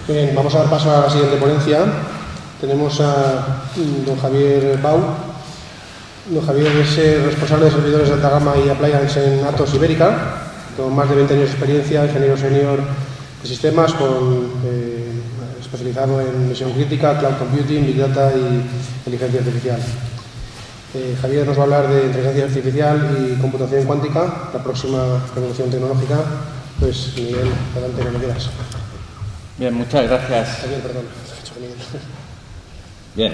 Bien, vamos a dar paso a la siguiente ponencia. Tenemos a don Javier Bau. Don Javier es responsable de servidores de alta gama y appliance en Atos Ibérica, con más de 20 años de experiencia, ingeniero senior de sistemas, especializado en misión crítica, cloud computing, big data y inteligencia artificial. Javier nos va a hablar de inteligencia artificial y computación cuántica, la próxima revolución tecnológica. Pues Miguel, adelante, cuando quieras. Bien, muchas gracias. Javier, perdón. Bien.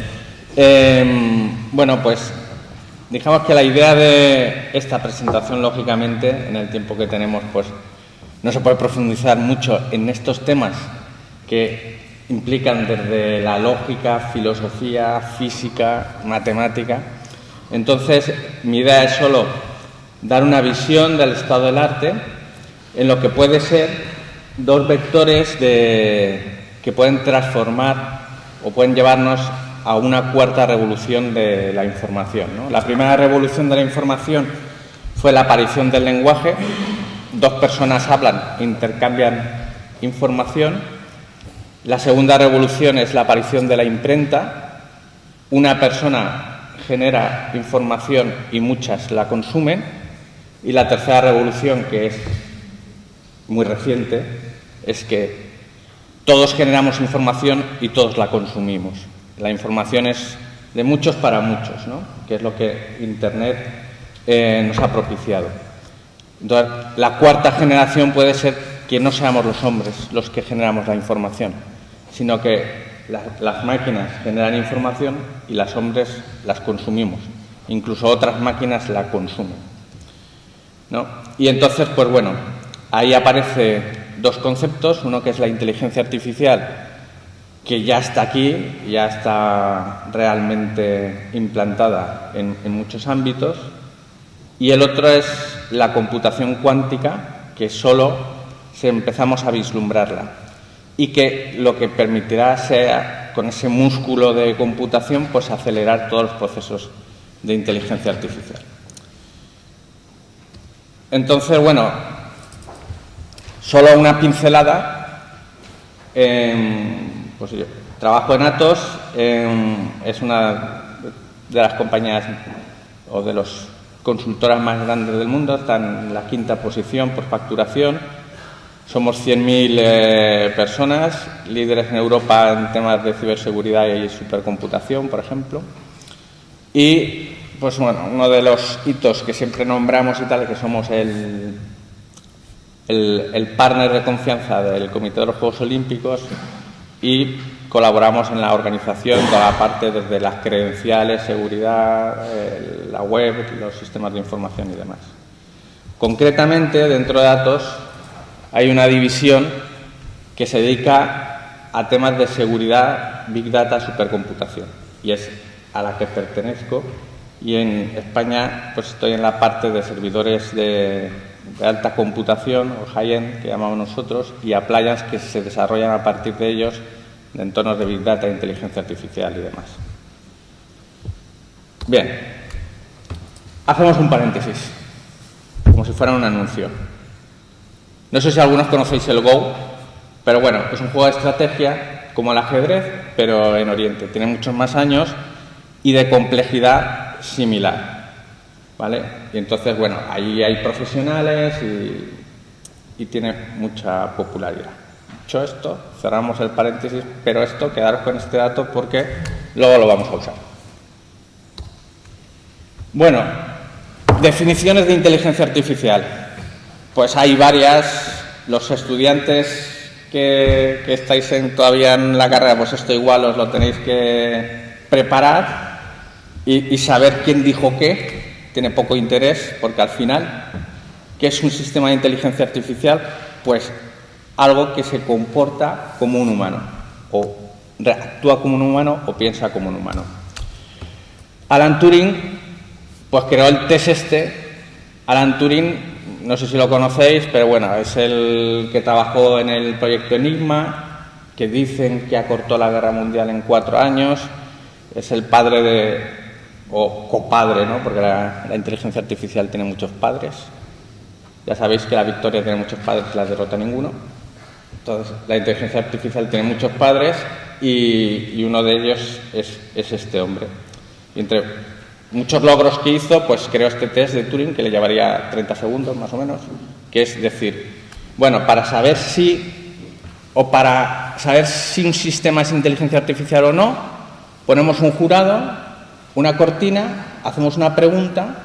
Bueno, pues digamos que la idea de esta presentación, lógicamente, en el tiempo que tenemos, pues no se puede profundizar mucho en estos temas que implican desde la lógica, filosofía, física, matemática. Entonces, mi idea es solo dar una visión del estado del arte en lo que puede ser dos vectores que pueden transformar o pueden llevarnos a una cuarta revolución de la información, ¿no? La primera revolución de la información fue la aparición del lenguaje. Dos personas hablan, intercambian información. La segunda revolución es la aparición de la imprenta. Una persona genera información y muchas la consumen. Y la tercera revolución, que es muy reciente, es que todos generamos información y todos la consumimos. La información es de muchos para muchos, ¿no? Que es lo que Internet nos ha propiciado. Entonces, la cuarta generación puede ser que no seamos los hombres los que generamos la información, sino que las máquinas generan información y los hombres las consumimos. Incluso otras máquinas la consumen, ¿no? Y entonces, pues bueno, ahí aparecen dos conceptos. Uno que es la inteligencia artificial, que ya está aquí, ya está realmente implantada en muchos ámbitos. Y el otro es la computación cuántica, que solo si empezamos a vislumbrarla. Y que lo que permitirá sea, con ese músculo de computación, pues acelerar todos los procesos de inteligencia artificial. Entonces, bueno, solo una pincelada. Pues yo trabajo en Atos, es una de las compañías o de las consultoras más grandes del mundo, está en la quinta posición por facturación. Somos 100.000 personas, líderes en Europa en temas de ciberseguridad y supercomputación, por ejemplo. Y, pues bueno, uno de los hitos que siempre nombramos y tal, que somos el partner de confianza del Comité de los Juegos Olímpicos y colaboramos en la organización, toda la parte desde las credenciales, seguridad, la web, los sistemas de información y demás. Concretamente, dentro de Atos hay una división que se dedica a temas de seguridad, big data, supercomputación, y es a la que pertenezco. Y en España pues estoy en la parte de servidores de alta computación o high-end, que llamamos nosotros, y appliances que se desarrollan a partir de ellos, de entornos de big data, inteligencia artificial y demás. Bien, hacemos un paréntesis, como si fuera un anuncio. No sé si algunos conocéis el Go, pero bueno, es un juego de estrategia como el ajedrez, pero en Oriente. Tiene muchos más años y de complejidad similar, ¿vale? Y entonces, bueno, ahí hay profesionales y tiene mucha popularidad. Dicho esto, cerramos el paréntesis, pero esto, quedaros con este dato porque luego lo vamos a usar. Bueno, definiciones de inteligencia artificial. Pues hay varias. Los estudiantes que estáis todavía en la carrera, pues esto igual os lo tenéis que preparar y saber quién dijo qué. Tiene poco interés porque al final, ¿qué es un sistema de inteligencia artificial? Pues algo que se comporta como un humano, o actúa como un humano o piensa como un humano. Alan Turing pues creó el test este. Alan Turing, no sé si lo conocéis, pero bueno, es el que trabajó en el proyecto Enigma, que dicen que acortó la guerra mundial en 4 años. Es el padre o copadre, ¿no? Porque la inteligencia artificial tiene muchos padres. Ya sabéis que la victoria tiene muchos padres y la derrota ninguno. Entonces, la inteligencia artificial tiene muchos padres y uno de ellos es este hombre. Y entre muchos logros que hizo, pues creó este test de Turing que le llevaría 30 segundos más o menos, que es decir, bueno, para saber si un sistema es inteligencia artificial o no, ponemos un jurado, una cortina, hacemos una pregunta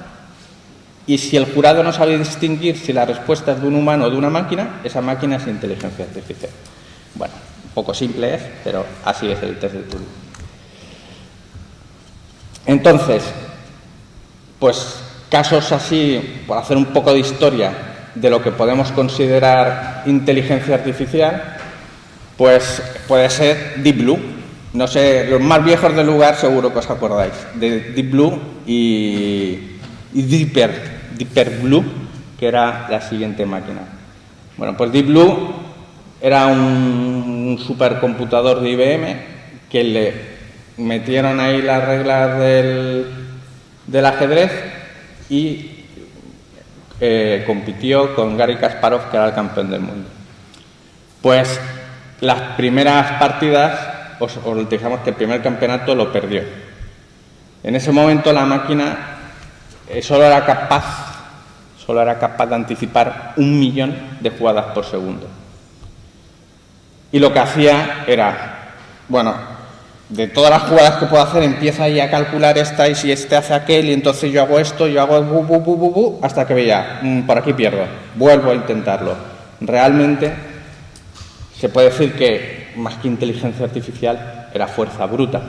y si el jurado no sabe distinguir si la respuesta es de un humano o de una máquina, esa máquina es inteligencia artificial. Bueno, un poco simple es, pero así es el test de Turing. Entonces, pues casos así, por hacer un poco de historia de lo que podemos considerar inteligencia artificial, pues puede ser Deep Blue. No sé, los más viejos del lugar seguro que os acordáis de Deep Blue y Deeper Blue, que era la siguiente máquina. Bueno, pues Deep Blue era un supercomputador de IBM que le metieron ahí las reglas del ajedrez y compitió con Garry Kasparov, que era el campeón del mundo. Pues las primeras partidas, os dijimos que el primer campeonato lo perdió. En ese momento la máquina solo era capaz de anticipar 1 millón de jugadas por segundo. Y lo que hacía era, bueno, de todas las jugadas que puedo hacer, empieza ahí a calcular esta y si este hace aquel y entonces yo hago esto, yo hago bu, hasta que veía, por aquí pierdo, vuelvo a intentarlo. Realmente se puede decir que más que inteligencia artificial era fuerza bruta.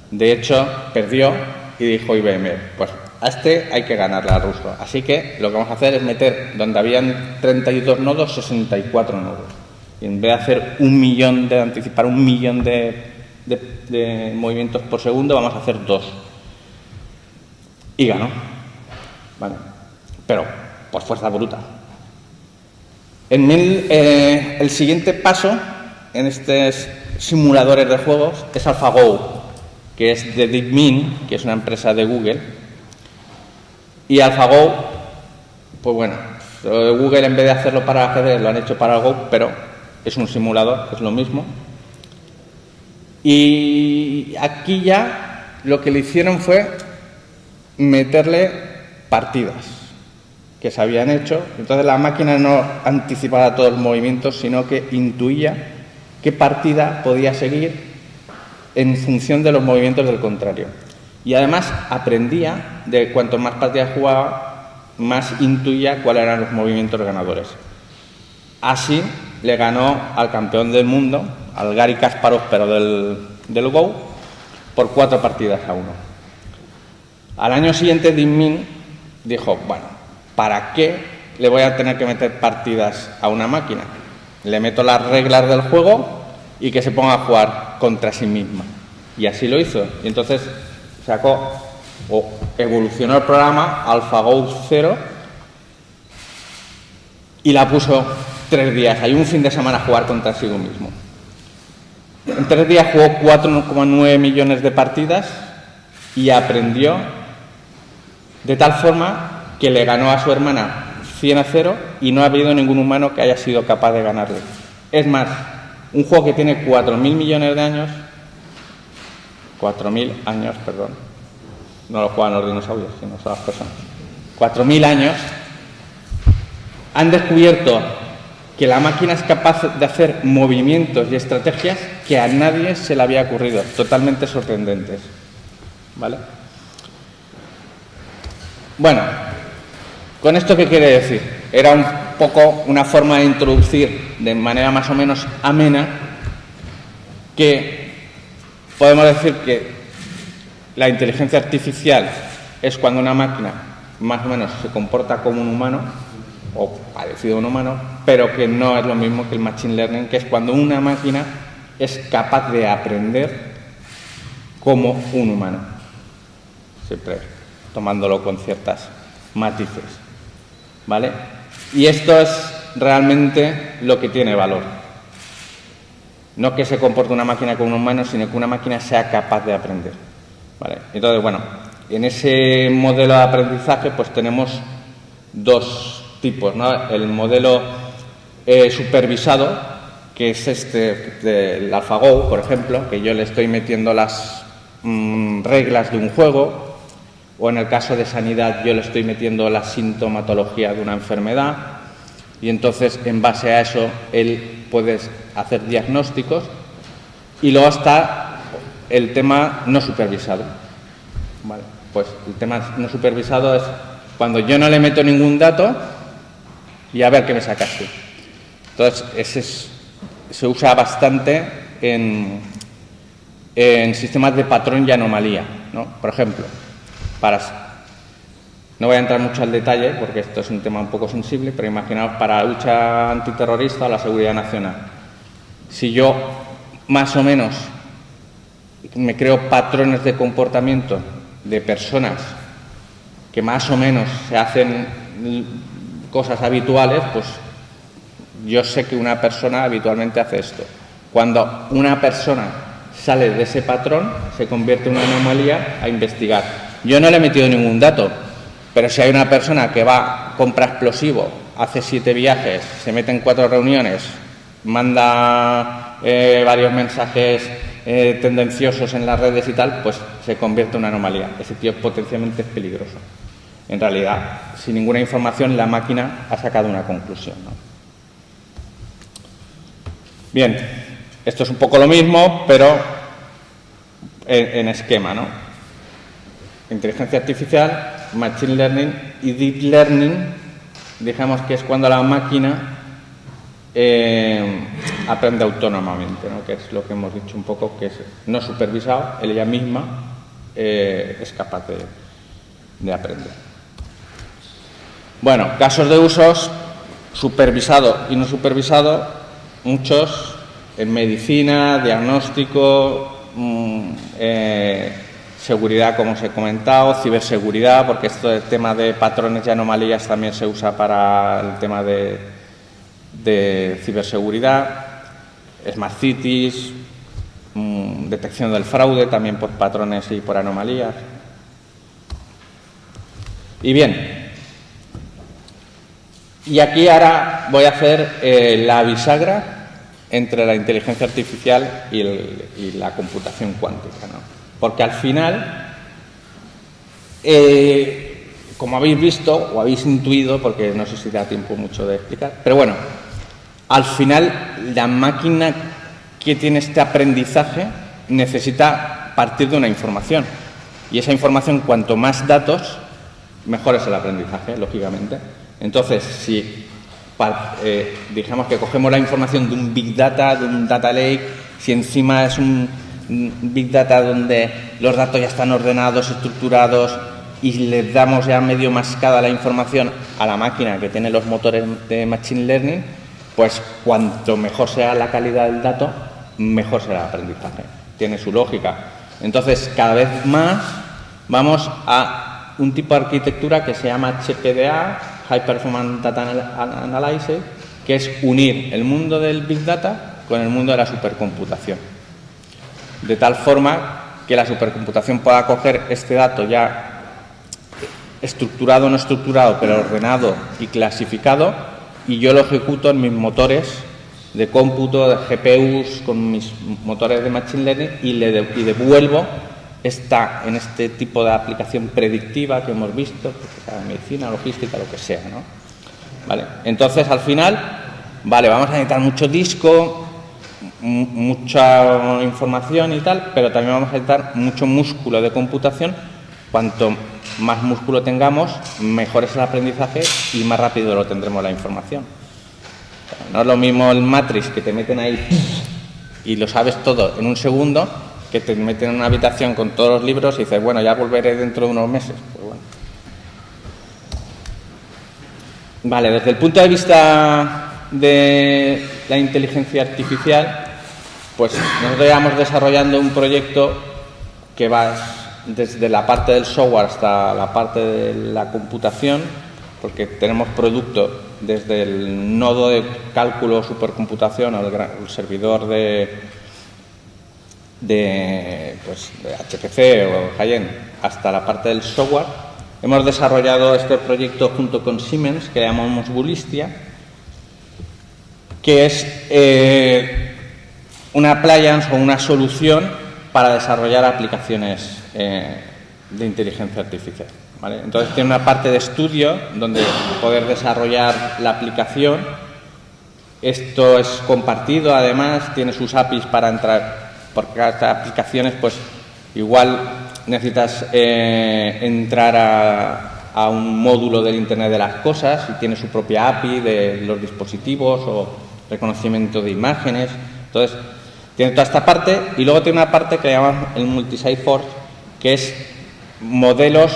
De hecho, perdió y dijo IBM, pues a este hay que ganarle al ruso. Así que lo que vamos a hacer es meter donde habían 32 nodos, 64 nodos. Y en vez de hacer 1 millón, de anticipar 1 millón de movimientos por segundo, vamos a hacer 2. Y ganó. Vale. Pero por fuerza bruta. El siguiente paso en estos simuladores de juegos es AlphaGo, que es de DeepMind, que es una empresa de Google. Y AlphaGo, pues bueno, lo de Google en vez de hacerlo para ajedrez lo han hecho para el Go, pero es un simulador, es lo mismo. Y aquí ya lo que le hicieron fue meterle partidas que se habían hecho. Entonces la máquina no anticipaba todos los movimientos, sino que intuía qué partida podía seguir en función de los movimientos del contrario. Y además aprendía de cuanto más partidas jugaba, más intuía cuáles eran los movimientos ganadores. Así le ganó al campeón del mundo, al Garry Kasparov, pero del Go, por 4 partidas a 1. Al año siguiente, DeepMind dijo, bueno, ¿para qué le voy a tener que meter partidas a una máquina? Le meto las reglas del juego y que se ponga a jugar contra sí misma. Y así lo hizo. Y entonces sacó o evolucionó el programa AlphaGo 0 y la puso 3 días, hay un fin de semana a jugar contra sí mismo. En 3 días jugó 4,9 millones de partidas y aprendió de tal forma que le ganó a su hermana 100-0 y no ha habido ningún humano que haya sido capaz de ganarle. Es más, un juego que tiene 4.000 millones de años, 4.000 años, perdón, no lo juegan los dinosaurios, sino son las personas, 4.000 años, han descubierto que la máquina es capaz de hacer movimientos y estrategias que a nadie se le había ocurrido, totalmente sorprendentes. ¿Vale? Bueno, ¿con esto qué quiere decir? Era un poco una forma de introducir de manera más o menos amena que podemos decir que la inteligencia artificial es cuando una máquina más o menos se comporta como un humano o parecido a un humano, pero que no es lo mismo que el machine learning, que es cuando una máquina es capaz de aprender como un humano, siempre tomándolo con ciertas matices, ¿vale? Y esto es realmente lo que tiene valor. No que se comporte una máquina como un humano, sino que una máquina sea capaz de aprender, ¿vale? Entonces, bueno, en ese modelo de aprendizaje pues tenemos 2 tipos, ¿no? El modelo supervisado, que es este del AlphaGo, por ejemplo, que yo le estoy metiendo las reglas de un juego, o en el caso de sanidad yo le estoy metiendo la sintomatología de una enfermedad, y entonces en base a eso él puede hacer diagnósticos. Y luego está el tema no supervisado. Vale, pues el tema no supervisado es cuando yo no le meto ningún dato y a ver qué me sacaste. Entonces, se usa bastante en sistemas de patrón y anomalía, ¿no? Por ejemplo, no voy a entrar mucho al detalle porque esto es un tema un poco sensible, pero imaginaos para la lucha antiterrorista o la seguridad nacional. Si yo más o menos me creo patrones de comportamiento de personas que más o menos se hacen cosas habituales, pues yo sé que una persona habitualmente hace esto. Cuando una persona sale de ese patrón, se convierte en una anomalía a investigar. Yo no le he metido ningún dato, pero si hay una persona que va, compra explosivo, hace 7 viajes, se mete en 4 reuniones, manda varios mensajes tendenciosos en las redes y tal, pues se convierte en una anomalía. Ese tío potencialmente es peligroso. En realidad, sin ninguna información, la máquina ha sacado una conclusión, ¿no? Bien, esto es un poco lo mismo, pero en esquema, ¿no? Inteligencia artificial, machine learning y deep learning, digamos que es cuando la máquina aprende autónomamente, ¿no? Que es lo que hemos dicho un poco, que es no supervisado, ella misma es capaz de aprender. Bueno, casos de usos, supervisado y no supervisado, muchos en medicina, diagnóstico, seguridad, como os he comentado, ciberseguridad, porque esto del tema de patrones y anomalías también se usa para el tema de ciberseguridad, Smart Cities, detección del fraude también por patrones y por anomalías. Y bien, y aquí ahora voy a hacer la bisagra entre la inteligencia artificial y la computación cuántica, ¿no? Porque al final, como habéis visto o habéis intuido, porque no sé si da tiempo mucho de explicar, pero bueno, al final la máquina que tiene este aprendizaje necesita partir de una información, y esa información, cuanto más datos, mejor es el aprendizaje, lógicamente. Entonces, si digamos que cogemos la información de un Big Data, de un Data Lake, si encima es un Big Data donde los datos ya están ordenados, estructurados, y le damos ya medio mascada la información a la máquina que tiene los motores de Machine Learning, pues cuanto mejor sea la calidad del dato, mejor será el aprendizaje. Tiene su lógica. Entonces, cada vez más vamos a un tipo de arquitectura que se llama HPDA, High Performance Data Analysis, que es unir el mundo del Big Data con el mundo de la supercomputación. De tal forma que la supercomputación pueda coger este dato ya estructurado o no estructurado, pero ordenado y clasificado, y yo lo ejecuto en mis motores de cómputo, de GPUs, con mis motores de Machine Learning, y devuelvo en este tipo de aplicación predictiva que hemos visto, que sea medicina, logística, lo que sea, ¿no? ¿Vale? Entonces, al final, vale, vamos a necesitar mucho disco, mucha información y tal, pero también vamos a necesitar mucho músculo de computación. Cuanto más músculo tengamos, mejor es el aprendizaje y más rápido lo tendremos la información. No es lo mismo el Matrix, que te meten ahí y lo sabes todo en un segundo, que te meten en una habitación con todos los libros y dices, bueno, ya volveré dentro de unos meses. Pues bueno. Vale, desde el punto de vista de la inteligencia artificial, pues nosotros llevamos desarrollando un proyecto que va desde la parte del software hasta la parte de la computación, porque tenemos producto desde el nodo de cálculo o supercomputación o el servidor de HPC o High-End hasta la parte del software. Hemos desarrollado este proyecto junto con Siemens, que llamamos Bulistia, que es una appliance o una solución para desarrollar aplicaciones de inteligencia artificial, ¿vale? Entonces tiene una parte de estudio donde poder desarrollar la aplicación. Esto es compartido, además, tiene sus APIs para entrar, porque cada aplicaciones, pues igual necesitas entrar a un módulo del Internet de las Cosas y tiene su propia API de los dispositivos o reconocimiento de imágenes. Entonces, tiene toda esta parte y luego tiene una parte que llamamos el Multi-Site Force, que es modelos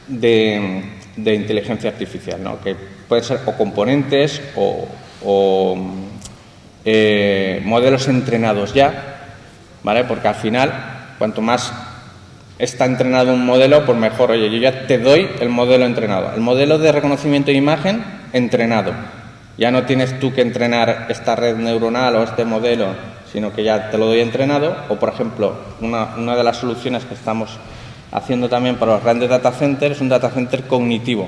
de inteligencia artificial, ¿no? Que pueden ser o componentes o modelos entrenados ya, ¿vale? Porque al final, cuanto más está entrenado un modelo, pues mejor. Oye, yo ya te doy el modelo entrenado. El modelo de reconocimiento de imagen entrenado. Ya no tienes tú que entrenar esta red neuronal o este modelo, sino que ya te lo doy entrenado. O, por ejemplo, una de las soluciones que estamos haciendo también para los grandes data centers es un data center cognitivo.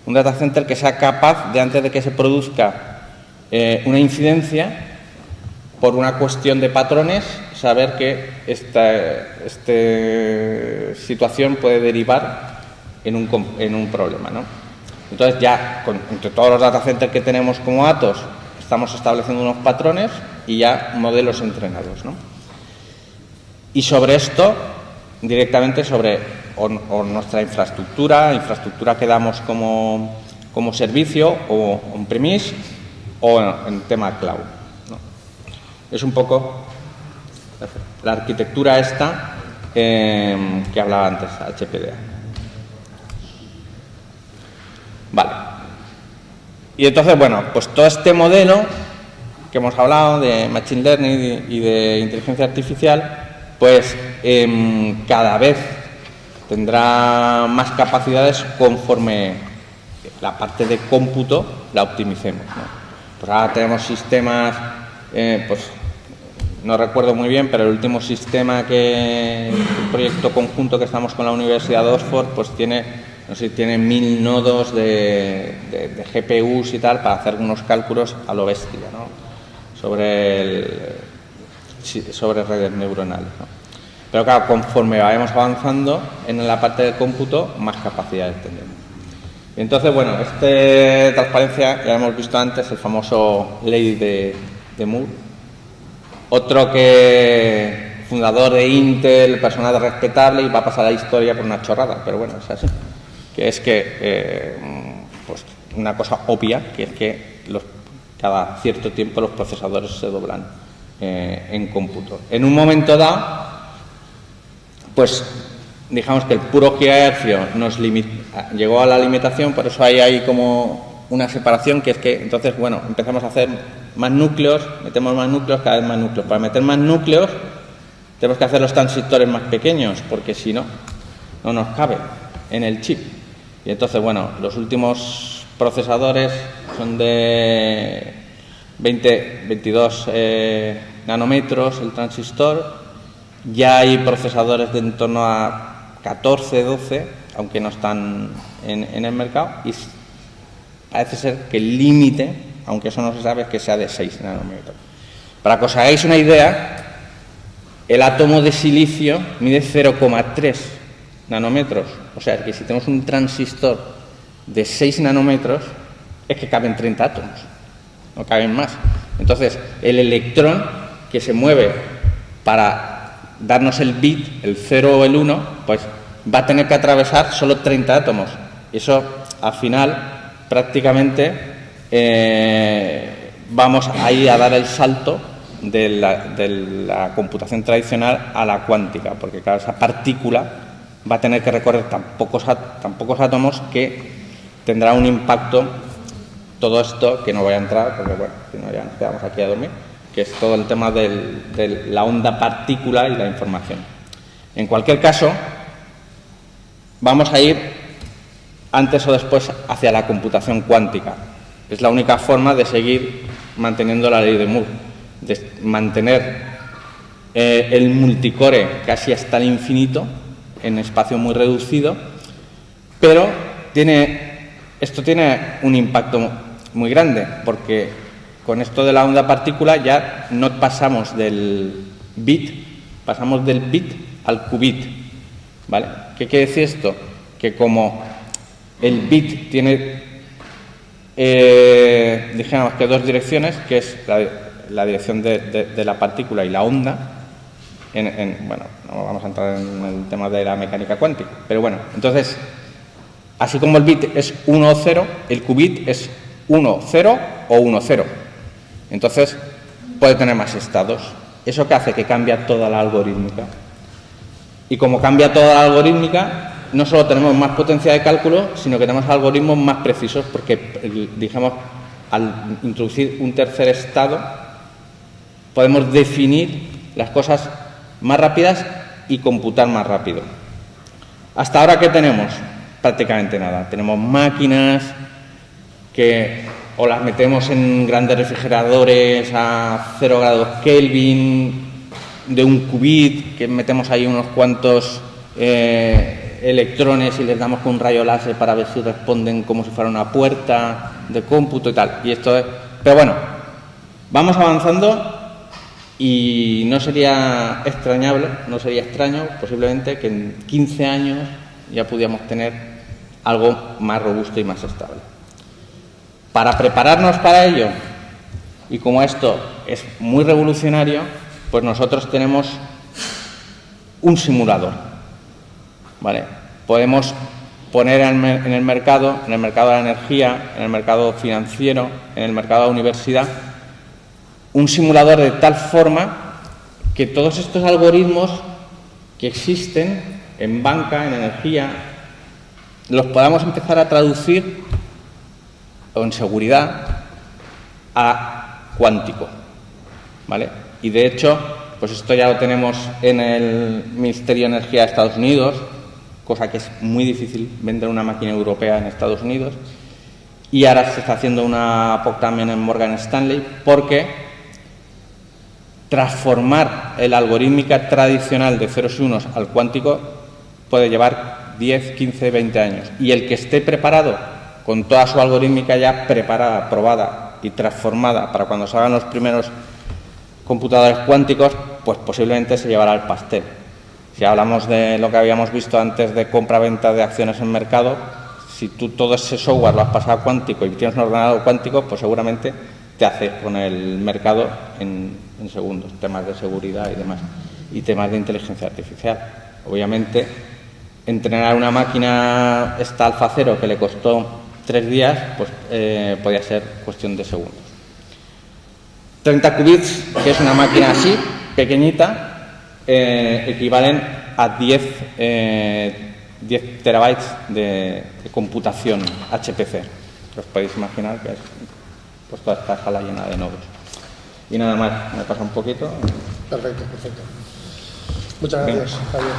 Un data center que sea capaz de, antes de que se produzca una incidencia, por una cuestión de patrones, saber que esta situación puede derivar en un problema, ¿no? Entonces ya, entre todos los data centers que tenemos como Atos, estamos estableciendo unos patrones y ya modelos entrenados, ¿no? Y sobre esto, directamente sobre o nuestra infraestructura que damos como servicio o on-premise o en tema cloud, ¿no? Es un poco la arquitectura esta que hablaba antes, HPDA. Vale. Y entonces, bueno, pues todo este modelo que hemos hablado de Machine Learning y de inteligencia artificial, pues cada vez tendrá más capacidades conforme la parte de cómputo la optimicemos, ¿no? Pues ahora tenemos sistemas, pues no recuerdo muy bien, pero el último sistema el proyecto conjunto que estamos con la Universidad de Oxford, pues tiene, no sé, tiene 1000 nodos de GPUs y tal para hacer unos cálculos a lo bestia, ¿no? Sobre redes neuronales, ¿no? Pero claro, conforme vayamos avanzando en la parte del cómputo, más capacidades tendremos. Entonces, bueno, transparencia, ya hemos visto antes, el famoso ley de Moore. Otro que fundador de Intel, persona respetable, y va a pasar a la historia por una chorrada, pero bueno, es así. Que es que, pues una cosa obvia, que es que cada cierto tiempo los procesadores se doblan en cómputo. En un momento dado, pues digamos que el puro gigahercio llegó a la limitación, por eso hay como una separación, que es que entonces, bueno, empezamos a hacer más núcleos, metemos más núcleos, cada vez más núcleos. Para meter más núcleos tenemos que hacer los transistores más pequeños, porque si no, no nos cabe en el chip. Y entonces, bueno, los últimos procesadores son de 22 nanómetros el transistor. Ya hay procesadores de en torno a 14, 12, aunque no están en el mercado, y parece ser que el límite, aunque eso no se sabe, es que sea de 6 nanómetros. Para que os hagáis una idea, el átomo de silicio mide 0,3 nanómetros. O sea, que si tenemos un transistor de 6 nanómetros, es que caben 30 átomos, no caben más. Entonces, el electrón que se mueve para darnos el bit, el 0 o el 1, pues va a tener que atravesar solo 30 átomos. Eso, al final, prácticamente vamos ahí a dar el salto de la computación tradicional a la cuántica, porque claro, esa partícula va a tener que recorrer tan pocos átomos que tendrá un impacto. Todo esto, que no voy a entrar, porque bueno, si no ya nos quedamos aquí a dormir, que es todo el tema de la onda partícula y la información. En cualquier caso, vamos a ir antes o después hacia la computación cuántica. Es la única forma de seguir manteniendo la ley de Moore, de mantener el multicore casi hasta el infinito en espacio muy reducido, pero esto tiene un impacto muy grande, porque con esto de la onda partícula ya no pasamos del bit, pasamos del bit al qubit, ¿vale? ¿Qué quiere decir esto? Que como el bit tiene, dijéramos que dos direcciones, que es la dirección de la partícula y la onda, bueno, no vamos a entrar en el tema de la mecánica cuántica, pero bueno, entonces, así como el bit es 1 o 0, el qubit es 1, 0 o 1, 0. Entonces, puede tener más estados. ¿Eso qué hace? Que cambia toda la algorítmica. Y como cambia toda la algorítmica, no solo tenemos más potencia de cálculo, sino que tenemos algoritmos más precisos, porque, digamos, al introducir un tercer estado, podemos definir las cosas más rápidas y computar más rápido. ¿Hasta ahora qué tenemos? Prácticamente nada. Tenemos máquinas que o las metemos en grandes refrigeradores a 0 grados Kelvin, de un qubit, que metemos ahí unos cuantos electrones y les damos con un rayo láser para ver si responden como si fuera una puerta de cómputo y tal. Y esto es... Pero bueno, vamos avanzando y no sería extraño posiblemente que en 15 años ya pudiéramos tener algo más robusto y más estable. Para prepararnos para ello, y como esto es muy revolucionario, pues nosotros tenemos un simulador, ¿vale? Podemos poner en el mercado de la energía, en el mercado financiero, en el mercado de la universidad, un simulador de tal forma que todos estos algoritmos que existen en banca, en energía, los podamos empezar a traducir o en seguridad a cuántico, ¿vale? Y de hecho, pues esto ya lo tenemos en el Ministerio de Energía de Estados Unidos, cosa que es muy difícil vender una máquina europea en Estados Unidos, y ahora se está haciendo una POC también en Morgan Stanley, porque transformar la algorítmica tradicional de ceros y unos al cuántico puede llevar 10, 15, 20 años, y el que esté preparado con toda su algorítmica ya preparada, probada y transformada para cuando salgan los primeros computadores cuánticos, pues posiblemente se llevará el pastel. Si hablamos de lo que habíamos visto antes de compra-venta de acciones en mercado, si tú todo ese software lo has pasado a cuántico y tienes un ordenador cuántico, pues seguramente te haces con el mercado en segundos, temas de seguridad y demás, y temas de inteligencia artificial. Obviamente, entrenar una máquina esta Alfa Cero que le costó 3 días, pues podía ser cuestión de segundos. 30 qubits, que es una máquina así, pequeñita, equivalen a 10 terabytes de computación HPC. Os podéis imaginar que es pues toda esta sala llena de nodos. Y nada más, me pasa un poquito. Perfecto. Muchas gracias, Javier.